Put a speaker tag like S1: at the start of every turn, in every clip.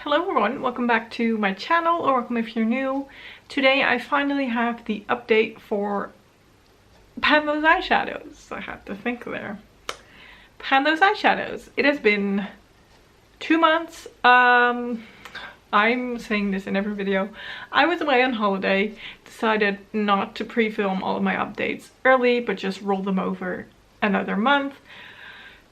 S1: Hello everyone, welcome back to my channel, or welcome if you're new. Today I finally have the update for Pan Those Eyeshadows. I had to think there. Pan Those Eyeshadows. It has been 2 months. I'm saying this in every video. I was away on holiday, decided not to pre-film all of my updates early, but just roll them over another month.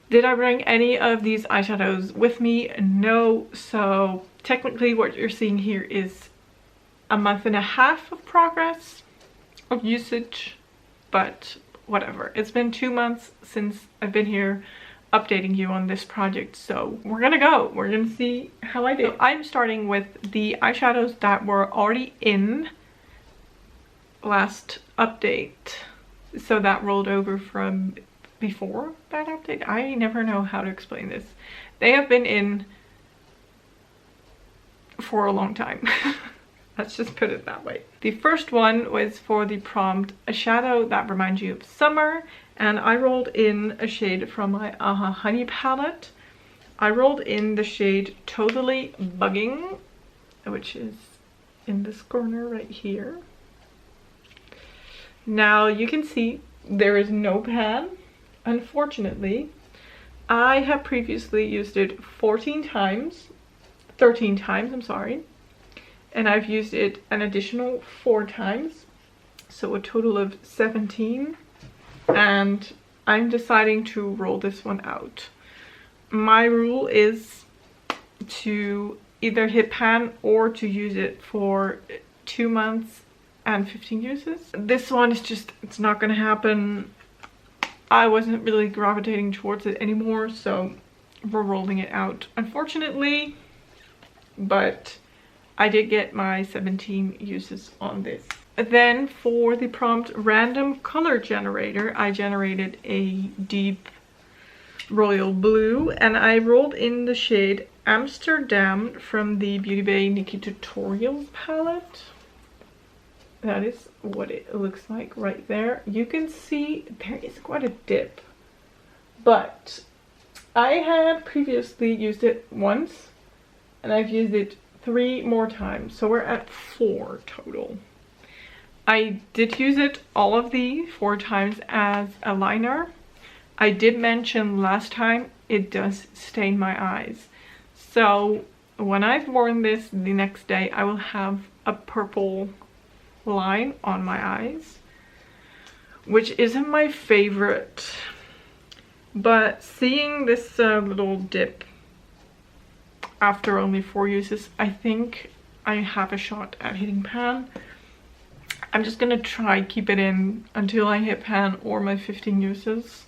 S1: Did I bring any of these eyeshadows with me? No. So technically what you're seeing here is a month and a half of progress of usage, but whatever. It's been 2 months since I've been here updating you on this project, so we're gonna see how I did. So I'm starting with the eyeshadows that were already in last update, so that rolled over from before that update. I never know how to explain this. They have been in for a long time. Let's just put it that way. The first one was for the prompt, a shadow that reminds you of summer, and I rolled in a shade from my Aha Honey palette. I rolled in the shade Totally Bugging, which is in this corner right here. Now you can see there is no pan. Unfortunately, I have previously used it 13 times, I'm sorry, and I've used it an additional 4 times, so a total of 17, and I'm deciding to roll this one out. My rule is to either hit pan or to use it for 2 months and 15 uses. This one is just, it's not gonna happen. I wasn't really gravitating towards it anymore, so we're rolling it out, unfortunately. But I did get my 17 uses on this. Then for the prompt random color generator, I generated a deep royal blue, and I rolled in the shade Amsterdam from the Beauty Bay Nikki Tutorials palette. That is what it looks like right there. You can see there is quite a dip, but I had previously used it once and I've used it 3 more times, so we're at 4 total. I did use it all of the 4 times as a liner. I did mention last time it does stain my eyes, so when I've worn this the next day I will have a purple line on my eyes, which isn't my favorite, but seeing this little dip after only 4 uses, I think I have a shot at hitting pan. I'm just gonna try keep it in until I hit pan or my 15 uses.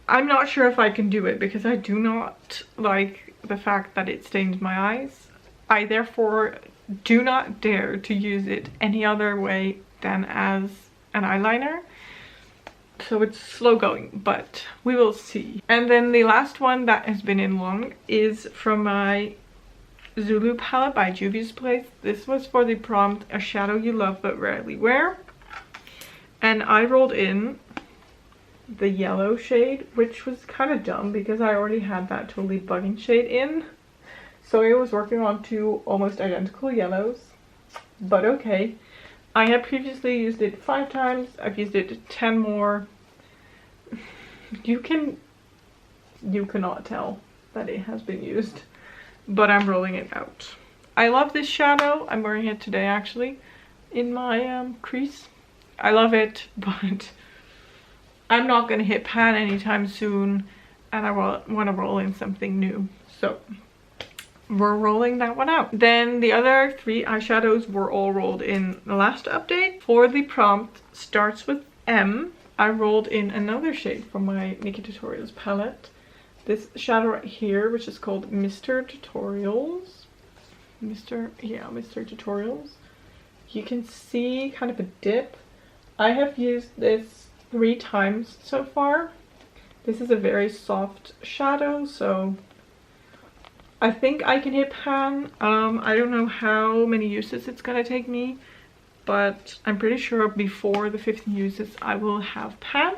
S1: I'm not sure if I can do it because I do not like the fact that it stains my eyes. I therefore do not dare to use it any other way than as an eyeliner. So it's slow going, but we will see. And then the last one that has been in long is from my Zulu palette by Juvia's Place. This was for the prompt, a shadow you love but rarely wear. And I rolled in the yellow shade, which was kind of dumb because I already had that Totally Bugging shade in. So I was working on 2 almost identical yellows, but okay. I had previously used it 5 times. I've used it 10 more. You cannot tell that it has been used, but I'm rolling it out. I love this shadow. I'm wearing it today actually in my crease. I love it, but I'm not gonna hit pan anytime soon, and I want to roll in something new. So we're rolling that one out. Then the other 3 eyeshadows were all rolled in the last update. For the prompt starts with M, I rolled in another shade from my Nikki Tutorials palette. This shadow right here, which is called Mr. Tutorials. Mr. Tutorials. You can see kind of a dip. I have used this 3 times so far. This is a very soft shadow, so I think I can hit pan. I don't know how many uses it's gonna take me, but I'm pretty sure before the 15 uses I will have pan.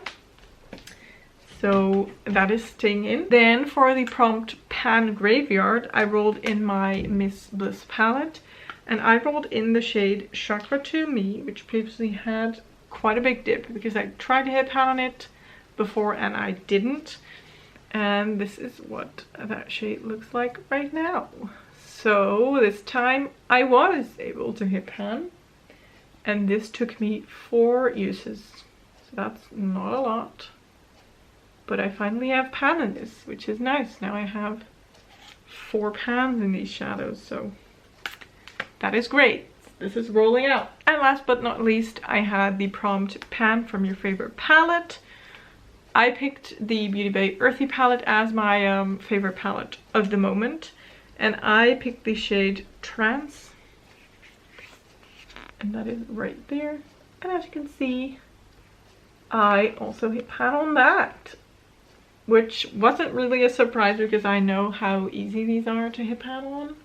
S1: So that is staying in. Then for the prompt pan graveyard, I rolled in my Miss Bliss palette, and I rolled in the shade Chakra to Me, which previously had quite a big dip because I tried to hit pan on it before and I didn't. And this is what that shade looks like right now. So this time I was able to hit pan, and this took me 4 uses. So that's not a lot. But I finally have pan in this, which is nice. Now I have 4 pans in these shadows, so that is great. This is rolling out. And last but not least, I had the prompt pan from your favorite palette. I picked the Beauty Bay Earthy palette as my favorite palette of the moment. And I picked the shade Trance. And that is right there. And as you can see, I also hit pan on that, which wasn't really a surprise because I know how easy these are to hit pan on.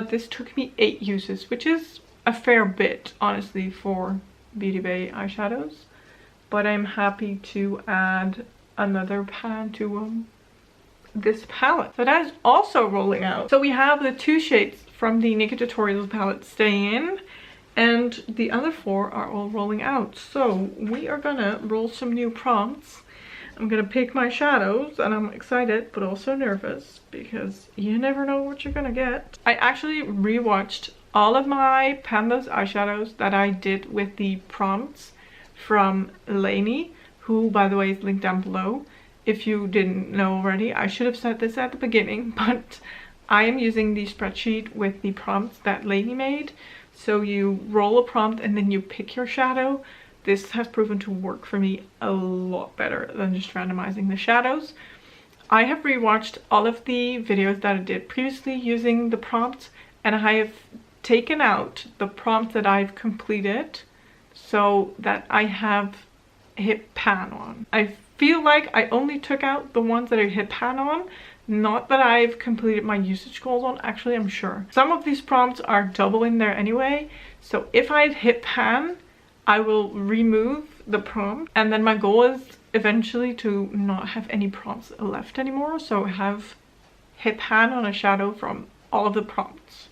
S1: This took me 8 uses, which is a fair bit, honestly, for Beauty Bay eyeshadows. But I'm happy to add another pan to this palette. So that is also rolling out. So we have the 2 shades from the Naked Tutorials palette staying in, and the other 4 are all rolling out. So we are gonna roll some new prompts. I'm gonna pick my shadows, and I'm excited but also nervous because you never know what you're gonna get. I actually rewatched all of my Pandas eyeshadows that I did with the prompts from Laney, who by the way is linked down below. If you didn't know already, I should have said this at the beginning, but I am using the spreadsheet with the prompts that Laney made. So you roll a prompt and then you pick your shadow. This has proven to work for me a lot better than just randomizing the shadows. I have rewatched all of the videos that I did previously using the prompts, and I have taken out the prompts that I've completed so that I have hit pan on. I feel like I only took out the ones that I hit pan on, not that I've completed my usage goals on. Actually, I'm sure. Some of these prompts are double in there anyway, so if I've hit pan, I will remove the prompt, and then my goal is eventually to not have any prompts left anymore, so have hit pan on a shadow from all of the prompts.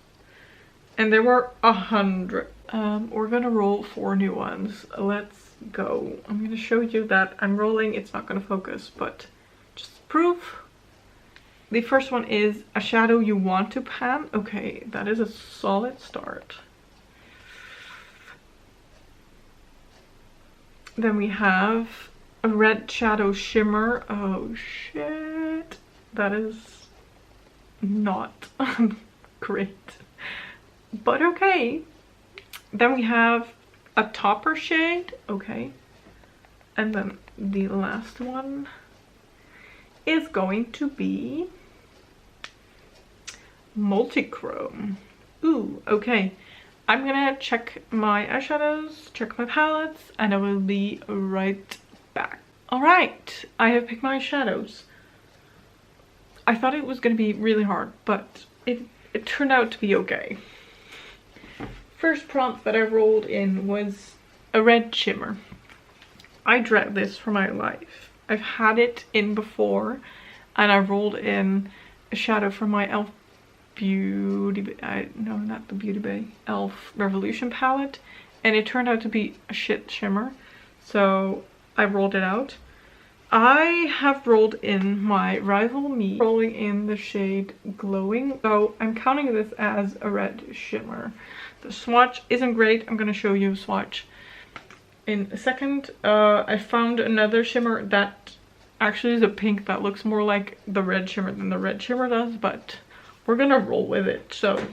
S1: And there were 100. We're gonna roll 4 new ones. Let's go. I'm gonna show you that I'm rolling. It's not gonna focus, but just proof. The first one is a shadow you want to pan. Okay, that is a solid start. Then we have a red shadow shimmer. Oh shit, that is not great, but okay. Then we have a topper shade. Okay, and then the last one is going to be multichrome. Ooh, okay. I'm gonna check my eyeshadows, check my palettes, and I will be right back. Alright, I have picked my shadows. I thought it was gonna be really hard, but it turned out to be okay. First prompt that I rolled in was a red shimmer. I dread this for my life. I've had it in before, and I rolled in a shadow from my e.l.f. no, not the Beauty Bay, e.l.f. Revolution palette, and it turned out to be a shit shimmer, so I rolled it out. I have rolled in my Rival Me, rolling in the shade Glowing, so I'm counting this as a red shimmer. The swatch isn't great. I'm gonna show you a swatch in a second. I found another shimmer that actually is a pink that looks more like the red shimmer than the red shimmer does, but we're gonna roll with it. So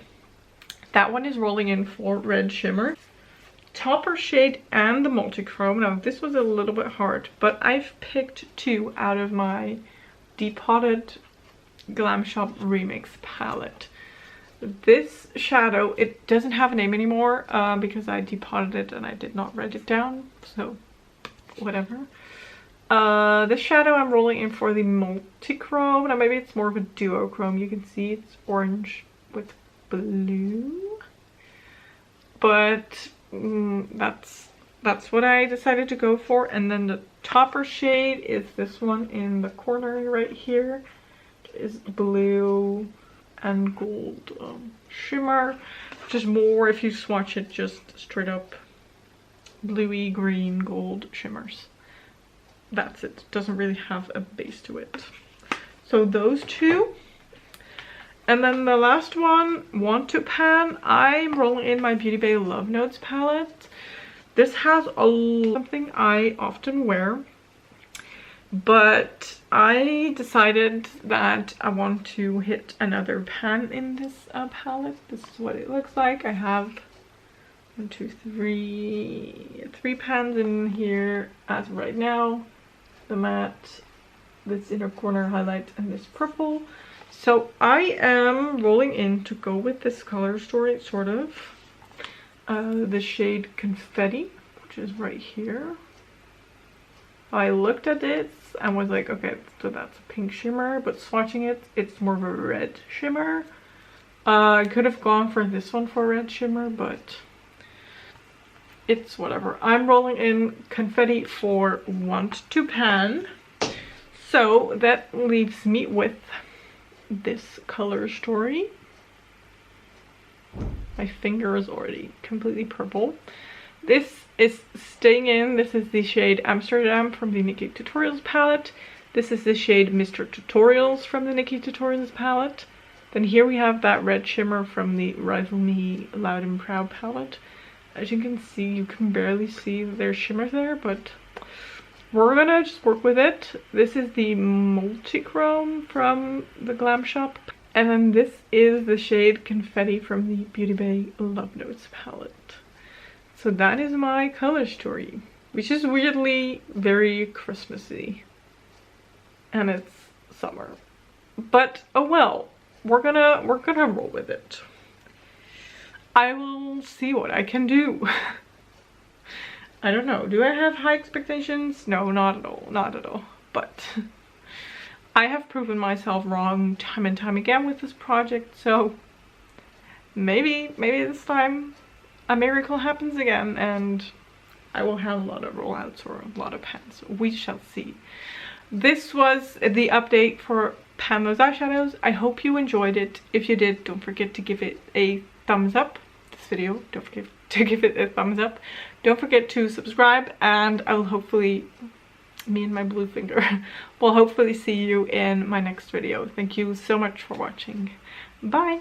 S1: that one is rolling in for red shimmer. Topper shade and the multichrome. Now this was a little bit hard, but I've picked 2 out of my Depotted Glam Shop Remix palette. This shadow, it doesn't have a name anymore because I depotted it and I did not write it down, so whatever. This shadow I'm rolling in for the multichrome. Now maybe it's more of a duochrome. You can see it's orange with blue, but that's that's what I decided to go for. And then the topper shade is this one in the corner right here. It is blue and gold shimmer, which is more, if you swatch it, just straight up bluey green gold shimmers. That's it. Doesn't really have a base to it. So those two. And then the last one, Want to Pan. I'm rolling in my Beauty Bay Love Notes palette. This has something I often wear, but I decided that I want to hit another pan in this palette. This is what it looks like. I have 1, 2, 3 pans in here as of right now. The matte, this inner corner highlight, and this purple. So I am rolling in to go with this color story, sort of. The shade Confetti, which is right here. I looked at this and was like, okay, so that's a pink shimmer, but swatching it, it's more of a red shimmer. I could have gone for this one for a red shimmer, but it's whatever. I'm rolling in Confetti for Want to Pan. So that leaves me with this color story. My finger is already completely purple. This is staying in. This is the shade Amsterdam from the Nikki Tutorials palette. This is the shade Mr. Tutorials from the Nikki Tutorials palette. Then here we have that red shimmer from the Rival Me Loud and Proud palette. As you can see, you can barely see there's shimmers there, but we're gonna just work with it. This is the Multichrome from the Glam Shop. And then this is the shade Confetti from the Beauty Bay Love Notes palette. So that is my color story, which is weirdly very Christmassy. And it's summer. But oh well, we're gonna roll with it. I will see what I can do. I don't know. Do I have high expectations? No, not at all. Not at all. But I have proven myself wrong time and time again with this project, so maybe this time a miracle happens again and I will have a lot of rollouts or a lot of pans. We shall see. This was the update for Pan Those Eyeshadows. I hope you enjoyed it. If you did, don't forget to give it a thumbs up. This video, don't forget to give it a thumbs up. Don't forget to subscribe, and I will hopefully, me and my blue finger, will hopefully see you in my next video. Thank you so much for watching. Bye!